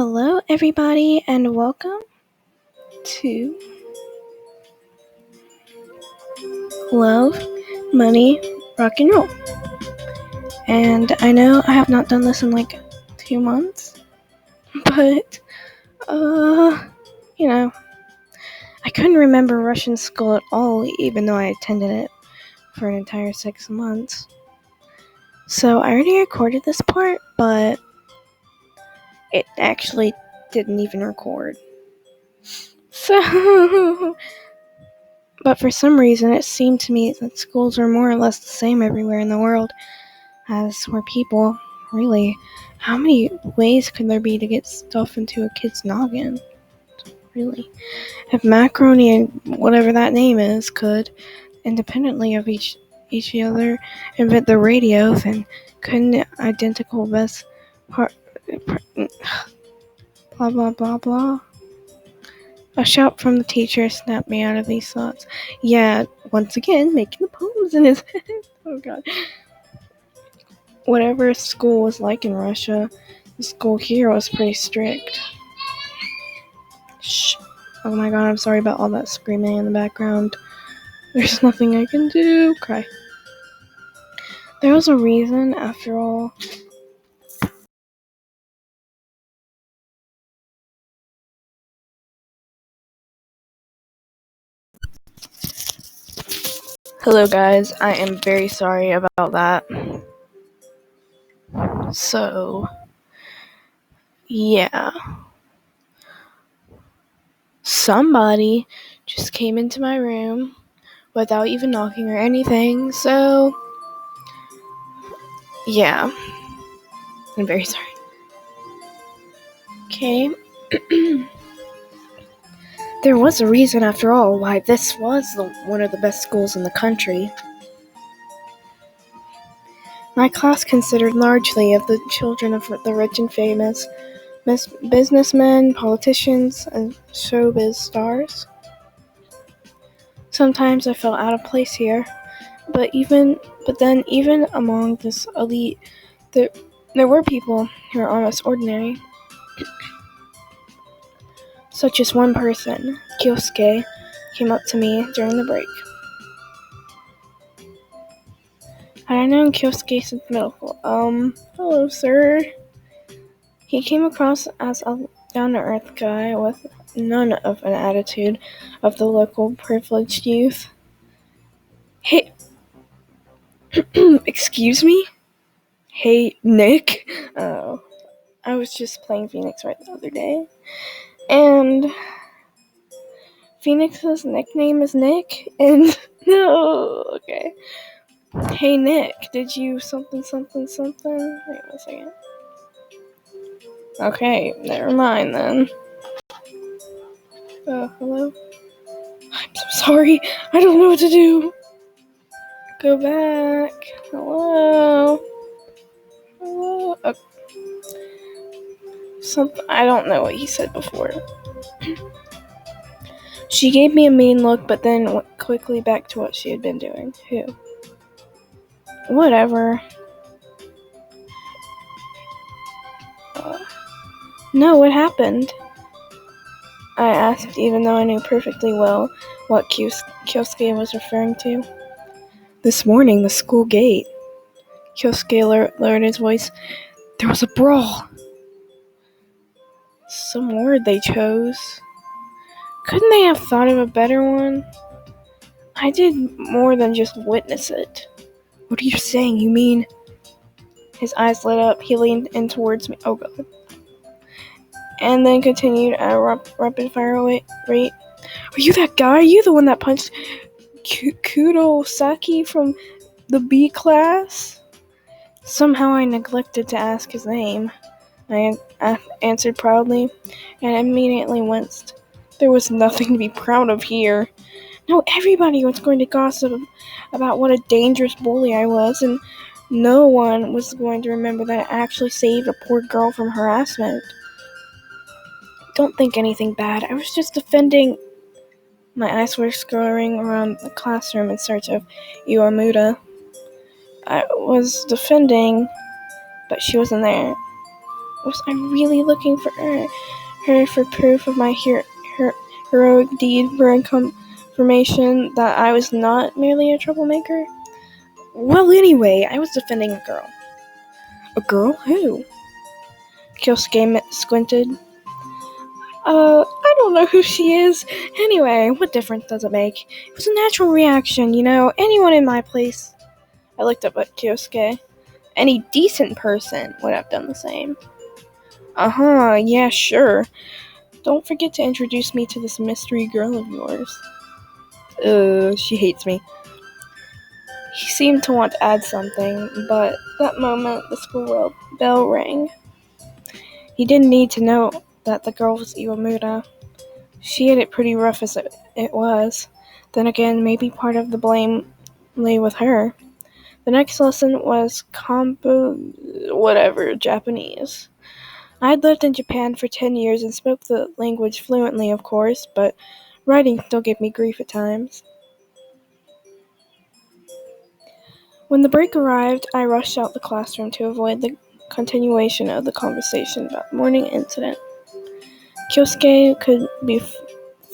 Hello, everybody, and welcome to Love, Money, Rock and Roll. And I know I have not done this in like 2 months, but, I couldn't remember Russian school at all, even though I attended it for an entire 6 months. So I already recorded this part, but it actually didn't even record. So, but for some reason, it seemed to me that schools are more or less the same everywhere in the world, as were people. Really, how many ways could there be to get stuff into a kid's noggin? Really, if macaroni and whatever that name is could, independently of each other, invent the radio, then couldn't identical best part, blah blah blah blah. A shout from the teacher snapped me out of these thoughts. Yeah, once again, making the poems in his head. Oh god. Whatever school was like in Russia, the school here was pretty strict. Shh. Oh my god, I'm sorry about all that screaming in the background. There's nothing I can do. Cry. There was a reason, after all. Hello guys, I am very sorry about that. So, yeah. Somebody just came into my room without even knocking or anything, so yeah. I'm very sorry. Okay. There was a reason, after all, why this was one of the best schools in the country. My class consisted largely of the children of the rich and famous, businessmen, politicians, and showbiz stars. Sometimes I felt out of place here, but then even among this elite, there were people who were almost ordinary. Such as one person, Kyosuke, came up to me during the break. Had I known Kyosuke since middle school? Hello, sir. He came across as a down-to-earth guy with none of an attitude of the local privileged youth. Hey, excuse me? Hey, Nick? Oh, I was just playing Phoenix right the other day. And Phoenix's nickname is Nick, and no, okay. Hey Nick, did you something? Wait a second. Okay, never mind then. Hello? I'm so sorry, I don't know what to do. Go back. Hello? I don't know what he said before. She gave me a mean look, but then went quickly back to what she had been doing. Who? Whatever. No, what happened? I asked, even though I knew perfectly well what Kyosuke was referring to. This morning, the school gate. Kyosuke lowered his voice. There was a brawl. Some word they chose. Couldn't they have thought of a better one? I did more than just witness it. What are you saying? You mean? His eyes lit up. He leaned in towards me. Oh god. And then continued at a rapid-fire rate. Are you that guy? Are you the one that punched Kudosaki from the B class? Somehow I neglected to ask his name. I answered proudly, and immediately winced. There was nothing to be proud of here. No, everybody was going to gossip about what a dangerous bully I was, and no one was going to remember that I actually saved a poor girl from harassment. Don't think anything bad. I was just defending. My eyes were scouring around the classroom in search of Iwamura. I was defending, but she wasn't there. Was I really looking for her for proof of my heroic deed, for confirmation that I was not merely a troublemaker? Well, anyway, I was defending a girl. A girl? Who? Kyosuke squinted. I don't know who she is. Anyway, what difference does it make? It was a natural reaction, anyone in my place. I looked up at Kyosuke. Any decent person would have done the same. Uh-huh, yeah, sure. Don't forget to introduce me to this mystery girl of yours. She hates me. He seemed to want to add something, but that moment the school bell rang. He didn't need to know that the girl was Iwamura. She had it pretty rough as it was. Then again, maybe part of the blame lay with her. The next lesson was Japanese. I had lived in Japan for 10 years and spoke the language fluently, of course, but writing still gave me grief at times. When the break arrived, I rushed out the classroom to avoid the continuation of the conversation about the morning incident. Kyosuke could be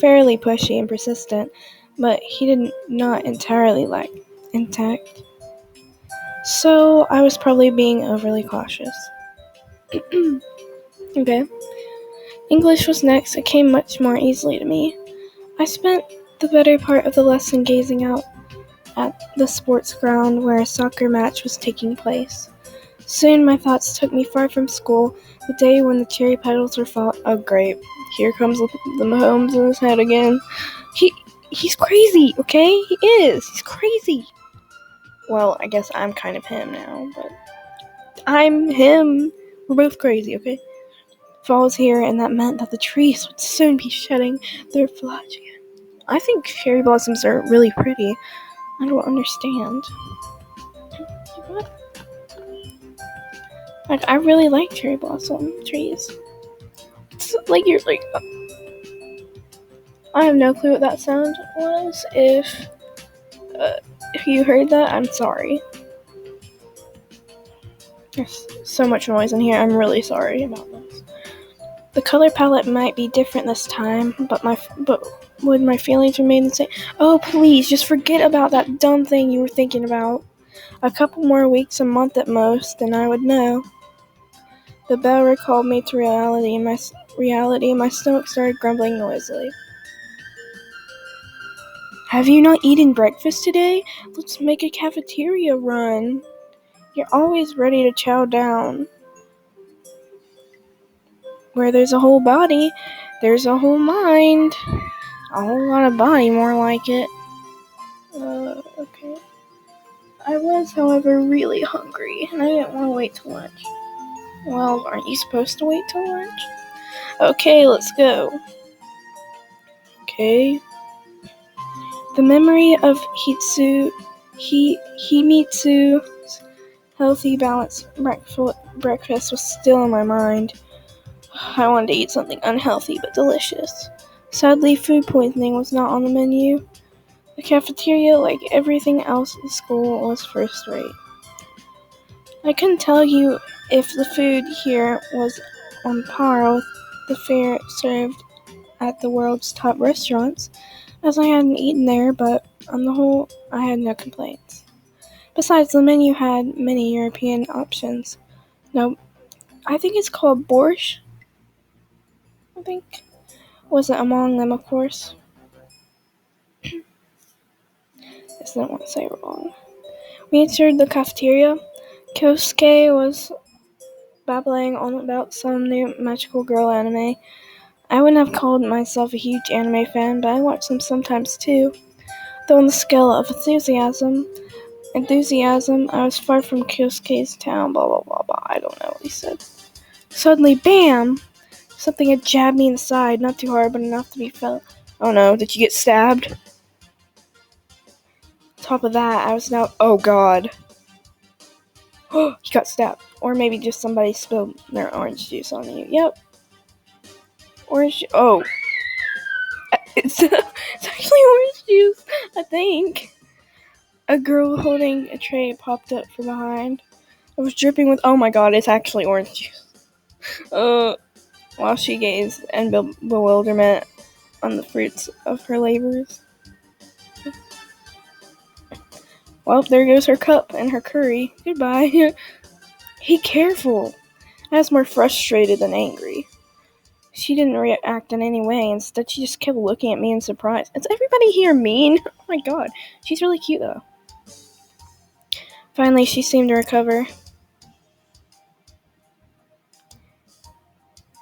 fairly pushy and persistent, but he did not entirely lack intact. So I was probably being overly cautious. Okay. English was next. It came much more easily to me. I spent the better part of the lesson gazing out at the sports ground where a soccer match was taking place. Soon my thoughts took me far from school, the day when the cherry petals were falling. Oh great, here comes the Mahomes in his head again. He's crazy, okay? He is. He's crazy. Well, I guess I'm kind of him now, but I'm him. We're both crazy, okay? Fall was here, and that meant that the trees would soon be shedding their foliage again. I think cherry blossoms are really pretty. I don't understand. What? Like, I really like cherry blossom trees. It's like you're like. I have no clue what that sound was. If you heard that, I'm sorry. There's so much noise in here. I'm really sorry about this. The color palette might be different this time, but would my feelings remain the same? Oh, please, just forget about that dumb thing you were thinking about. A couple more weeks, a month at most, and I would know. The bell recalled me to reality, and my stomach started grumbling noisily. Have you not eaten breakfast today? Let's make a cafeteria run. You're always ready to chow down. Where there's a whole body, there's a whole mind. A whole lot of body, more like it. Okay. I was, however, really hungry, and I didn't want to wait till lunch. Well, aren't you supposed to wait till lunch? Okay, let's go. Okay. The memory of Himitsu's healthy, balanced breakfast was still in my mind. I wanted to eat something unhealthy but delicious. Sadly, food poisoning was not on the menu. The cafeteria, like everything else at the school, was first rate. I couldn't tell you if the food here was on par with the fare served at the world's top restaurants, as I hadn't eaten there, but on the whole, I had no complaints. Besides, the menu had many European options. No, I think it's called borscht. I think. Wasn't among them, of course. I didn't want to say wrong. We entered the cafeteria. Kyosuke was babbling on about some new magical girl anime. I wouldn't have called myself a huge anime fan, but I watch them sometimes too. Though on the scale of enthusiasm, I was far from Kyosuke's town, blah blah blah blah. I don't know what he said. Suddenly, bam! Something had jabbed me in the side, not too hard, but enough to be felt. Oh no, did you get stabbed? On top of that, I was now. Oh god. He got stabbed. Or maybe just somebody spilled their orange juice on you. Yep. Orange. Oh. It's actually orange juice, I think. A girl holding a tray popped up from behind. It was dripping with. Oh my god, it's actually orange juice. While she gazed in bewilderment on the fruits of her labors. Well, there goes her cup and her curry. Goodbye. Hey, careful. I was more frustrated than angry. She didn't react in any way. Instead, she just kept looking at me in surprise. Is everybody here mean? Oh my god. She's really cute, though. Finally, she seemed to recover.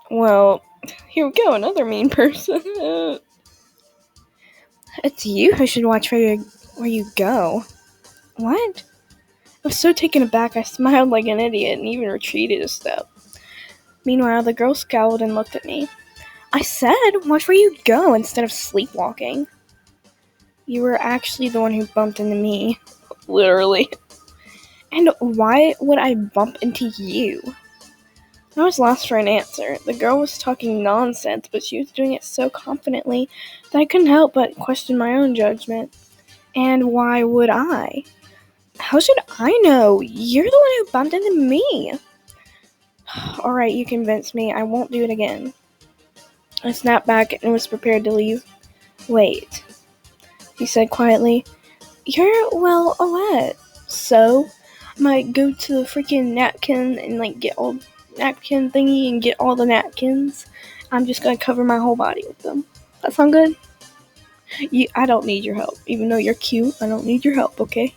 Well, here we go. Another mean person. It's you who should watch where you go. What? I was so taken aback, I smiled like an idiot and even retreated a step. Meanwhile, the girl scowled and looked at me. I said, watch where you go instead of sleepwalking. You were actually the one who bumped into me. Literally. And why would I bump into you? I was lost for an answer. The girl was talking nonsense, but she was doing it so confidently that I couldn't help but question my own judgment. And why would I? How should I know? You're the one who bumped into me. Alright, you convinced me. I won't do it again. I snapped back and was prepared to leave. Wait, he said quietly. You're, well, Alette. So? I might go to the freaking napkin and, get all napkin thingy and get all the napkins. I'm just gonna cover my whole body with them. That sound good? I don't need your help. Even though you're cute, I don't need your help, okay?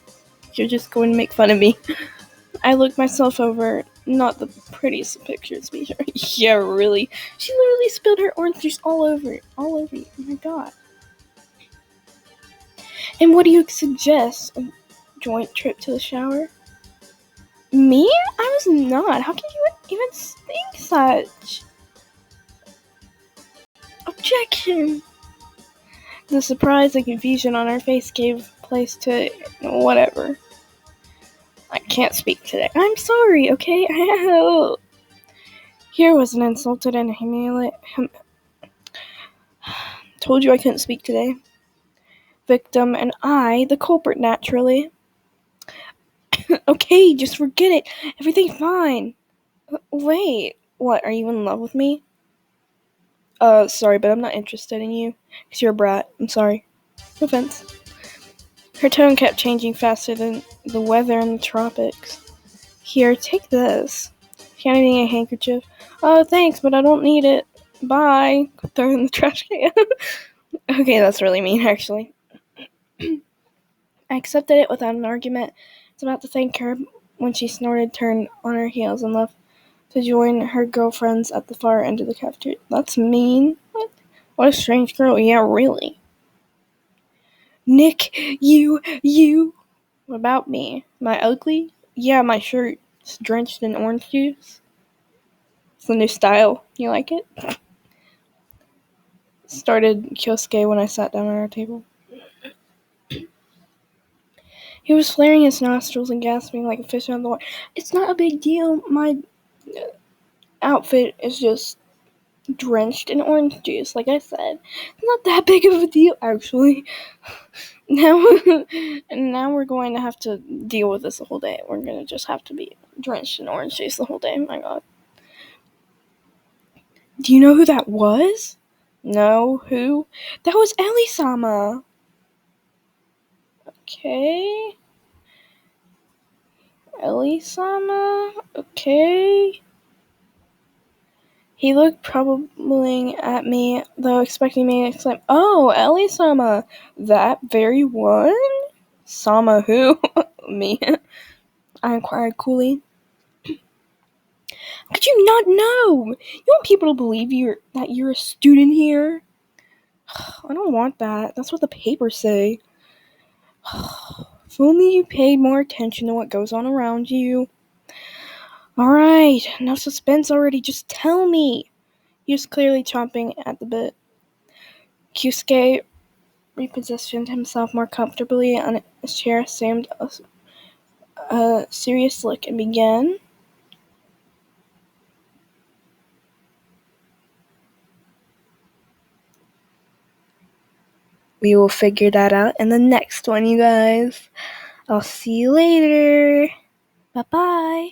You're just going to make fun of me. I looked myself over. Not the prettiest of pictures, but yeah, really. She literally spilled her orange juice all over you. Oh my god. And what do you suggest? A joint trip to the shower? Me? I was not. How can you even think such? Objection. The surprise and confusion on her face gave place to whatever. I can't speak today. I'm sorry, okay? Here was an insulted and told you I couldn't speak today. Victim and I, the culprit, naturally. Okay, just forget it. Everything's fine. Wait, what, are you in love with me? Sorry, but I'm not interested in you. Because you're a brat. I'm sorry. No offense. Her tone kept changing faster than the weather in the tropics. Here, take this. Handing a handkerchief. Oh, thanks, but I don't need it. Bye. Throw it in the trash can. Okay, that's really mean, actually. I accepted it without an argument. I was about to thank her when she snorted, turned on her heels, and left to join her girlfriends at the far end of the cafeteria. That's mean. What a strange girl. Yeah, really. Nick, you. What about me? Am I ugly? Yeah, my shirt's drenched in orange juice. It's the new style. You like it? Started Kyosuke when I sat down at our table. He was flaring his nostrils and gasping like a fish out of the water. It's not a big deal. My outfit is just drenched in orange juice, like I said. It's not that big of a deal, actually. Now we're going to have to deal with this the whole day. We're going to just have to be drenched in orange juice the whole day. My god. Do you know who that was? No, who? That was Ellie-sama. Okay. Ellie-sama? Okay. He looked probably at me, though expecting me to exclaim, Oh, Ellie-sama! That very one? Sama who? Me. I inquired coolly. How could you not know? You want people to believe that you're a student here? I don't want that. That's what the papers say. If only you paid more attention to what goes on around you. Alright, enough suspense already. Just tell me. He was clearly chomping at the bit. Kyosuke repositioned himself more comfortably on his chair, assumed a serious look, and began. We will figure that out in the next one, you guys. I'll see you later. Bye-bye.